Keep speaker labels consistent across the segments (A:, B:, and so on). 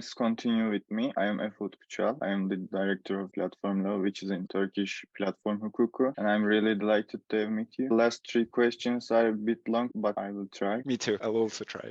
A: let's continue with me. I am Efe Utku Çal. I am the director of Platform Law, which is in Turkish Platform Hukuku, and I'm really delighted to have met you. The last three questions are a bit long, but I will try.
B: Me too. I'll also try.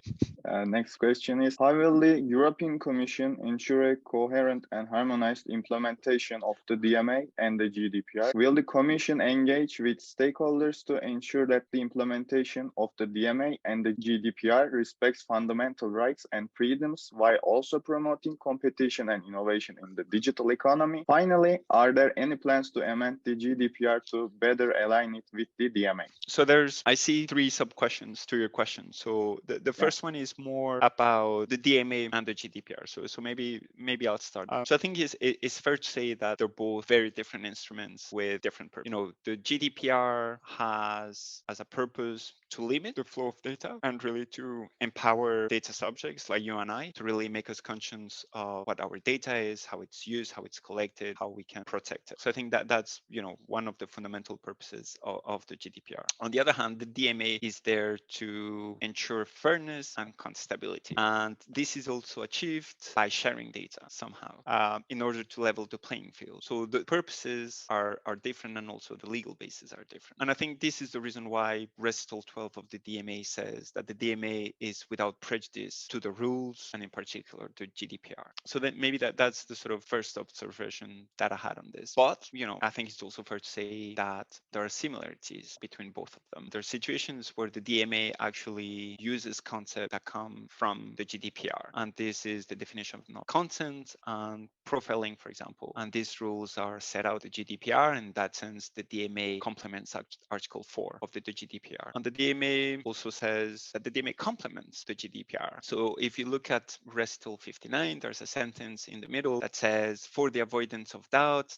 A: Next question is, how will the European Commission ensure a coherent and harmonized implementation of the DMA and the GDPR? Will the Commission engage with stakeholders to ensure that the implementation of the DMA and the GDPR respects fundamental rights and freedoms while also promoting competition and innovation in the digital economy? Finally, are there any plans to amend the GDPR to better align it with the DMA?
B: So I see three sub-questions to your question. So the first one is more about the DMA and the GDPR. So maybe I'll start. So I think it's fair to say that they're both very different instruments with different purposes. The GDPR has as a purpose to limit the flow of data and really to empower data subjects like you and I to really make us conscious of what our data is, how it's used, how it's collected, how we can protect it. So I think that's one of the fundamental purposes of the GDPR. On the other hand, the DMA is there to ensure fairness and contestability. And this is also achieved by sharing data somehow in order to level the playing field. So the purposes are different and also the legal bases are different. And I think this is the reason why Recital 12 of the DMA says that the DMA is without prejudice to the rules and in particular the GDPR. So that maybe that's the sort of first observation that I had on this. But, I think it's also fair to say that there are similarities between both of them. There are situations where the DMA actually uses concepts that come from the GDPR. And this is the definition of content and profiling, for example. And these rules are set out in the GDPR. In that sense, the DMA complements Article 4 of the GDPR. And the DMA also says that the DMA complements the GDPR. So if you look at Recital 59, there's a sentence in the middle that says, for the avoidance of doubt,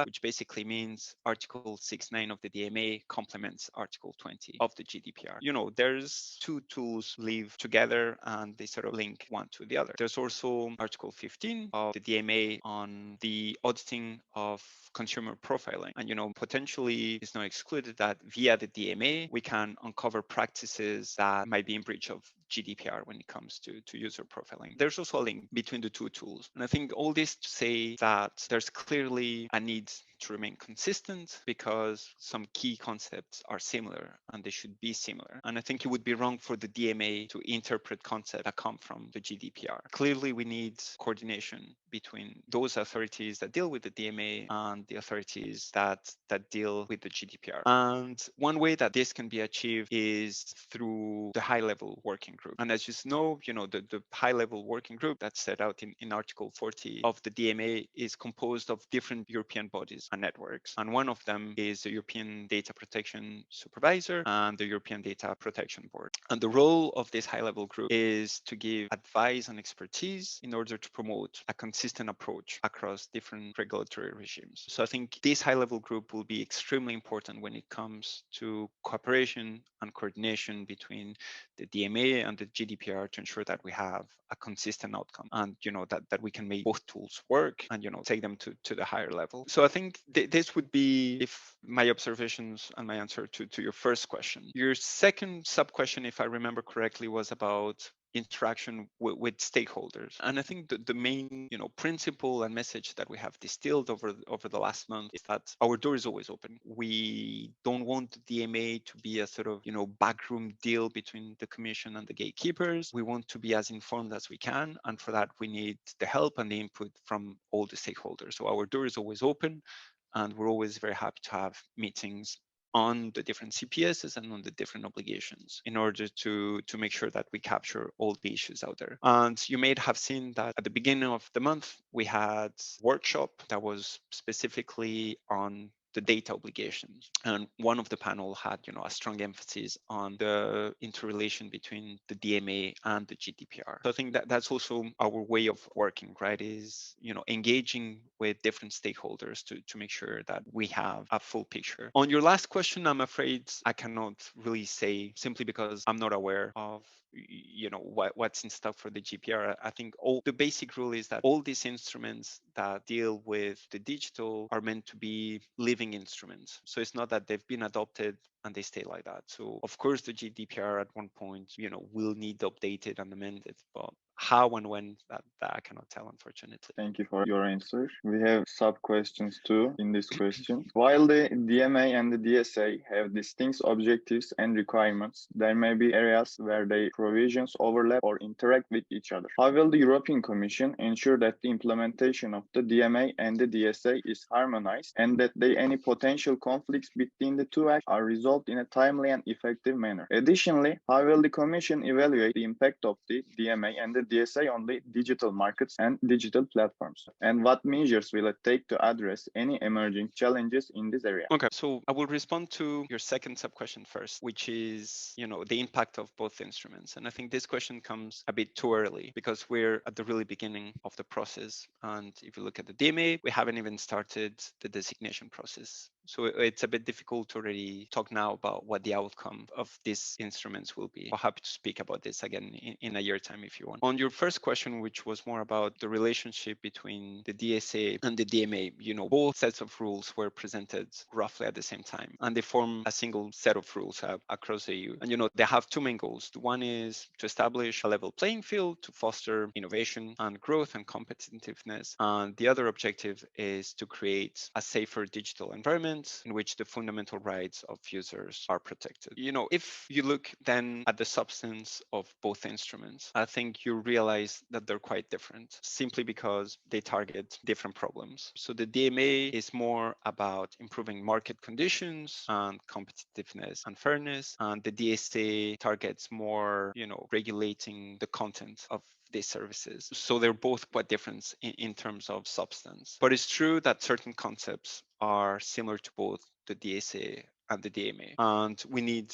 B: which basically means Article 6.9 of the DMA complements Article 20 of the GDPR. There's two tools live together and they sort of link one to the other. There's also Article 15 of the DMA on the auditing of consumer profiling. And, potentially it's not excluded that via the DMA, we can uncover practices that might be in breach of GDPR when it comes to user profiling. There's also a link between the two tools. And I think all this to say that there's clearly a need to remain consistent because some key concepts are similar and they should be similar. And I think it would be wrong for the DMA to interpret concepts that come from the GDPR. Clearly, we need coordination between those authorities that deal with the DMA and the authorities that deal with the GDPR. And one way that this can be achieved is through the high-level working group. And as you know, the high-level working group that's set out in Article 40 of the DMA is composed of different European bodies and networks. And one of them is the European Data Protection Supervisor and the European Data Protection Board. And the role of this high-level group is to give advice and expertise in order to promote a consistent approach across different regulatory regimes. So I think this high-level group will be extremely important when it comes to cooperation and coordination between the DMA and the GDPR to ensure that we have a consistent outcome and that we can make both tools work and take them to the higher level. So I think this would be if my observations and my answer to your first question. Your second sub-question, if I remember correctly, was about interaction with stakeholders. And I think the main principle and message that we have distilled over the last month is that our door is always open. We don't want the DMA to be a sort of backroom deal between the Commission and the gatekeepers. We want to be as informed as we can, and for that we need the help and the input from all the stakeholders. So our door is always open, and we're always very happy to have meetings on the different CPSs and on the different obligations in order to make sure that we capture all the issues out there. And you may have seen that at the beginning of the month, we had a workshop that was specifically on the data obligations. And one of the panel had, a strong emphasis on the interrelation between the DMA and the GDPR. So I think that's also our way of working, right? Is, engaging with different stakeholders to make sure that we have a full picture. On your last question, I'm afraid I cannot really say simply because I'm not aware of what's in stock for the GDPR. I think the basic rule is that all these instruments that deal with the digital are meant to be living instruments. So it's not that they've been adopted and they stay like that. So of course the GDPR at one point, will need updated and amended, but how and when, that I cannot tell, unfortunately.
A: Thank you for your answer. We have sub questions too in this question. While the DMA and the DSA have distinct objectives and requirements, there may be areas where their provisions overlap or interact with each other. How will the European Commission ensure that the implementation of the DMA and the DSA is harmonized and that any potential conflicts between the two acts are resolved in a timely and effective manner? Additionally, how will the Commission evaluate the impact of the DMA and the DSA on the digital markets and digital platforms? And what measures will it take to address any emerging challenges in this area?
B: Okay, so I will respond to your second sub question first, which is, the impact of both instruments. And I think this question comes a bit too early because we're at the really beginning of the process. And if you look at the DMA, we haven't even started the designation process. So it's a bit difficult to already talk now about what the outcome of these instruments will be. I'm happy to speak about this again in a year time if you want. On your first question, which was more about the relationship between the DSA and the DMA, both sets of rules were presented roughly at the same time, and they form a single set of rules across the EU. And they have two main goals. The one is to establish a level playing field to foster innovation and growth and competitiveness. And the other objective is to create a safer digital environment in which the fundamental rights of users are protected. If you look then at the substance of both instruments, I think you realize that they're quite different simply because they target different problems. So the DMA is more about improving market conditions and competitiveness and fairness, and the DSA targets more, regulating the content of these services. So they're both quite different in terms of substance. But it's true that certain concepts are similar to both the DSA and the DMA. And we need,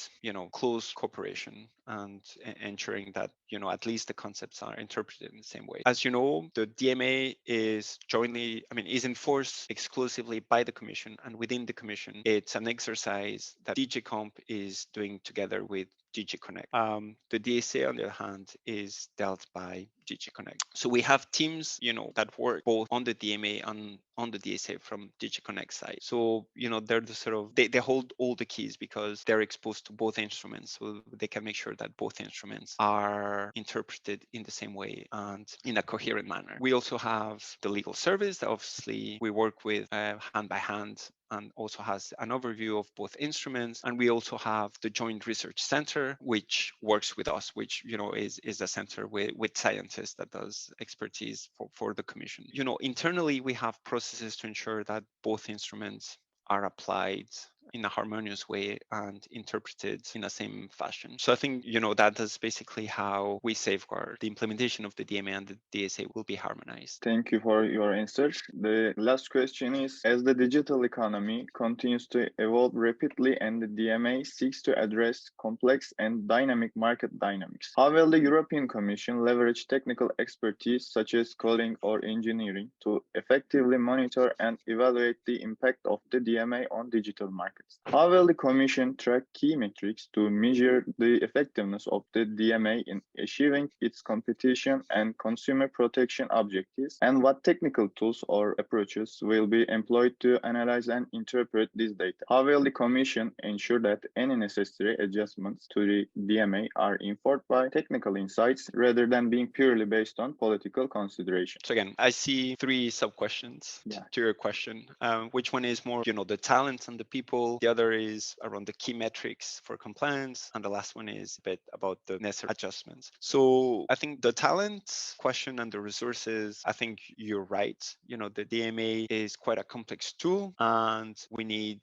B: close cooperation and ensuring that, at least the concepts are interpreted in the same way. As you know, the DMA is is enforced exclusively by the Commission, and within the Commission, it's an exercise that DG Comp is doing together with DG Connect. The DSA, on the other hand, is dealt by DG Connect. So we have teams, that work both on the DMA and on the DSA from DG Connect side. So, they're the sort of, they hold all the keys because they're exposed to both instruments. So they can make sure that both instruments are interpreted in the same way and in a coherent manner. We also have the legal service that obviously we work with hand by hand and also has an overview of both instruments. And we also have the Joint Research Center, which works with us, which, is a center with scientists that does expertise for the Commission. Internally, we have processes to ensure that both instruments are applied in a harmonious way and interpreted in the same fashion. So I think, that is basically how we safeguard the implementation of the DMA and the DSA will be harmonized.
A: Thank you for your answer. The last question is, as the digital economy continues to evolve rapidly and the DMA seeks to address complex and dynamic market dynamics, how will the European Commission leverage technical expertise such as coding or engineering to effectively monitor and evaluate the impact of the DMA on digital markets? How will the Commission track key metrics to measure the effectiveness of the DMA in achieving its competition and consumer protection objectives? And what technical tools or approaches will be employed to analyze and interpret this data? How will the Commission ensure that any necessary adjustments to the DMA are informed by technical insights rather than being purely based on political considerations?
B: So again, I see three sub-questions to your question. Which one is more, the talent and the people? The other is around the key metrics for compliance. And the last one is a bit about the necessary adjustments. So I think the talent question and the resources, I think you're right. The DMA is quite a complex tool and we need,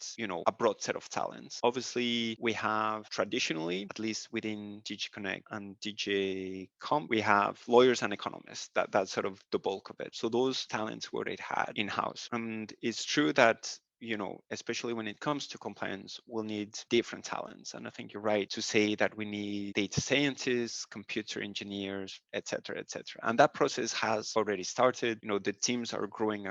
B: a broad set of talents. Obviously, we have traditionally, at least within DG Connect and DG Comp, we have lawyers and economists. That's sort of the bulk of it. So those talents we already had in-house. And it's true that especially when it comes to compliance, we'll need different talents. And I think you're right to say that we need data scientists, computer engineers, et cetera, et cetera. And that process has already started. The teams are growing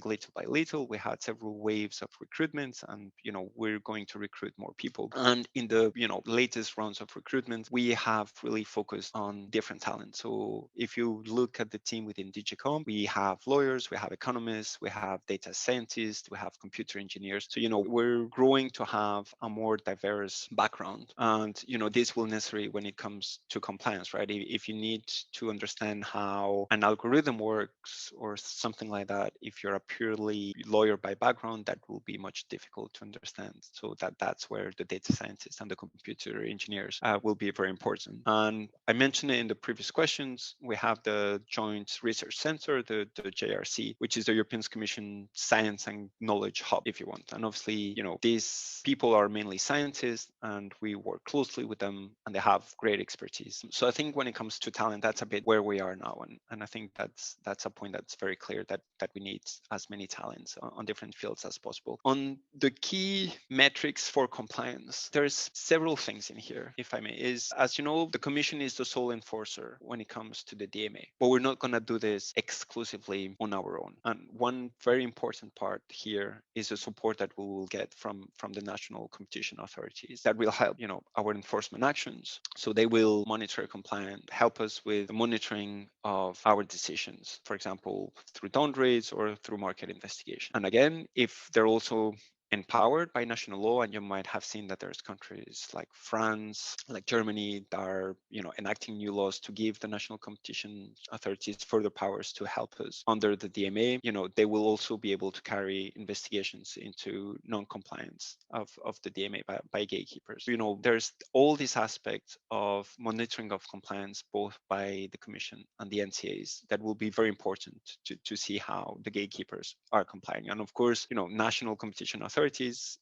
B: little by little. We had several waves of recruitment and, we're going to recruit more people. And in the, latest rounds of recruitment, we have really focused on different talents. So if you look at the team within DigiCom, we have lawyers, we have economists, we have data scientists, we have computer computer engineers. So, we're growing to have a more diverse background. And, this will necessary when it comes to compliance, right? If you need to understand how an algorithm works or something like that, if you're a purely lawyer by background, that will be much difficult to understand. So that's where the data scientists and the computer engineers will be very important. And I mentioned it in the previous questions, we have the Joint Research Center, the JRC, which is the European Commission Science and Knowledge Hub, if you want. And obviously, these people are mainly scientists and we work closely with them and they have great expertise. So I think when it comes to talent, that's a bit where we are now. And I think that's a point that's very clear that we need as many talents on different fields as possible. On the key metrics for compliance, there's several things in here, if I may. Is, as you know, the Commission is the sole enforcer when it comes to the DMA, but we're not going to do this exclusively on our own. And one very important part here is the support that we will get from the national competition authorities that will help, our enforcement actions. So they will monitor compliance, help us with the monitoring of our decisions, for example, through downgrades or through market investigation. And again, if they're also empowered by national law, and you might have seen that there's countries like France, like Germany, that are enacting new laws to give the national competition authorities further powers to help us under the DMA. They will also be able to carry investigations into non-compliance of the DMA by gatekeepers. There's all these aspects of monitoring of compliance both by the Commission and the NCAs that will be very important to see how the gatekeepers are complying. And of course, national competition authorities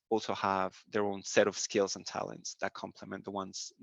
B: also have their own set of skills and talents that complement the ones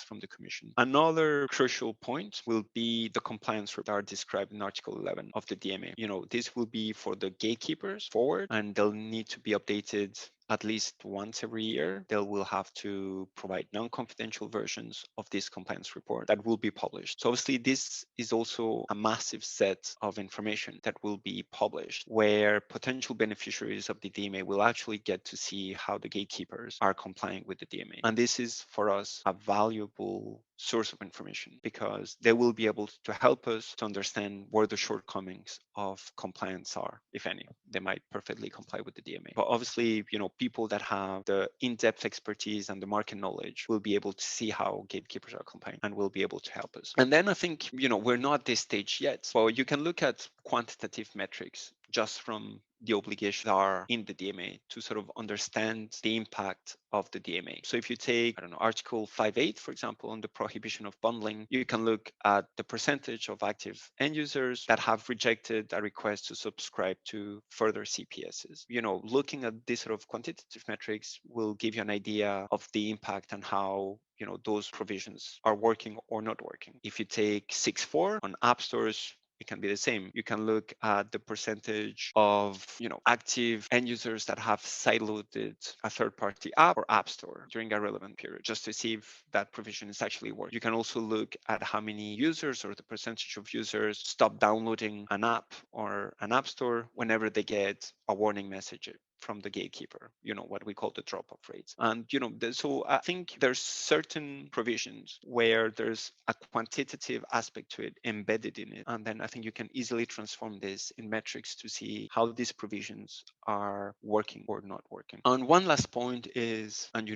B: from the Commission. Another crucial point will be the compliance that are described in Article 11 of the DMA. This will be for the gatekeepers forward, and they'll need to be updated at least once every year. They will have to provide non-confidential versions of this compliance report that will be published. So obviously this is also a massive set of information that will be published, where potential beneficiaries of the DMA will actually get to see how the gatekeepers are complying with the DMA. And this is for us a valuable source of information because they will be able to help us to understand where the shortcomings of compliance are, if any. They might perfectly comply with the DMA. But obviously, people that have the in-depth expertise and the market knowledge will be able to see how gatekeepers are complying and will be able to help us. And then I think, we're not at this stage yet. So you can look at quantitative metrics just from the obligations that are in the DMA to sort of understand the impact of the DMA. So if you take, Article 5.8, for example, on the prohibition of bundling, you can look at the percentage of active end users that have rejected a request to subscribe to further CPSs. Looking at this sort of quantitative metrics will give you an idea of the impact and how those provisions are working or not working. If you take 6.4 on app stores, it can be the same. You can look at the percentage of, active end users that have sideloaded a third-party app or app store during a relevant period, just to see if that provision is actually working. You can also look at how many users or the percentage of users stop downloading an app or an app store whenever they get a warning message from the gatekeeper, what we call the drop-off rates. And, so I think there's certain provisions where there's a quantitative aspect to it embedded in it. And then I think you can easily transform this in metrics to see how these provisions are working or not working. And one last point is, and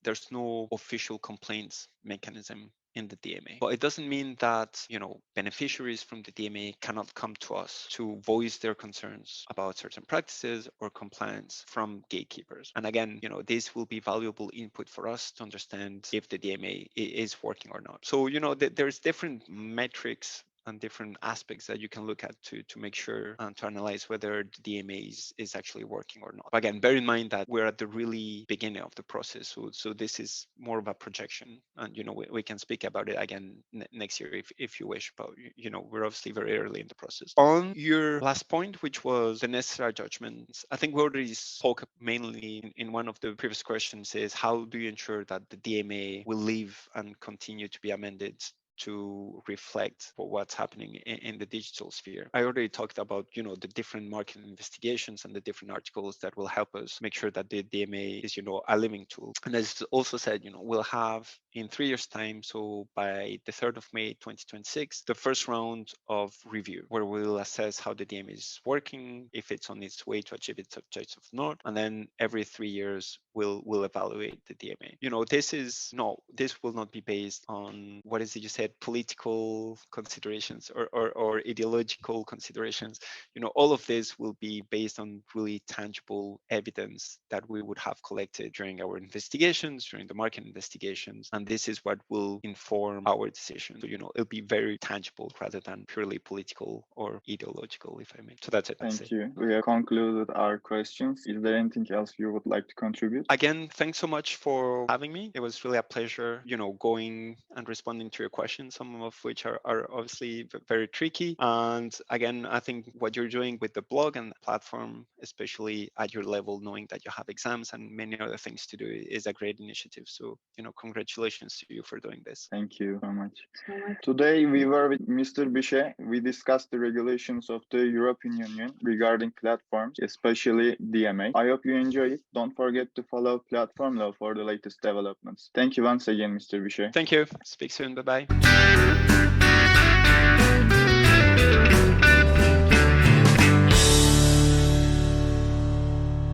B: there's no official complaints mechanism in the DMA. But it doesn't mean that, beneficiaries from the DMA cannot come to us to voice their concerns about certain practices or compliance from gatekeepers. And again, this will be valuable input for us to understand if the DMA is working or not. So, there's different metrics and different aspects that you can look at to make sure and to analyze whether the DMA is actually working or not. But again, bear in mind that we're at the really beginning of the process. So this is more of a projection. And, we can speak about it again next year if you wish. But, we're obviously very early in the process. On your last point, which was the necessary judgments, I think we already spoke mainly in one of the previous questions is how do you ensure that the DMA will live and continue to be amended to reflect what's happening in the digital sphere. I already talked about, the different market investigations and the different articles that will help us make sure that the DMA is, a living tool. And as also said, we'll have in 3 years' time, so by the 3rd of May 2026, the first round of review, where we'll assess how the DMA is working, if it's on its way to achieve its objective or not, and then every 3 years we'll evaluate the DMA. This will not be based on, what is it you said, political considerations or ideological considerations. All of this will be based on really tangible evidence that we would have collected during our investigations, during the market investigations, and this is what will inform our decision. So, it'll be very tangible rather than purely political or ideological, if I may. So that's it.
A: Thank you. We have concluded our questions. Is there anything else you would like to contribute?
B: Again, thanks so much for having me. It was really a pleasure, going and responding to your questions, some of which are obviously very tricky. And again, I think what you're doing with the blog and the platform, especially at your level, knowing that you have exams and many other things to do, is a great initiative. So, congratulations to you for doing this.
A: Thank you so much. Today we were with Mr. Bichet. We discussed the regulations of the European Union regarding platforms, especially DMA. I hope you enjoy it. Don't forget to follow Platform Law for the latest developments. Thank you once again, Mr. Bichet.
B: Thank you. Speak soon. Bye-bye.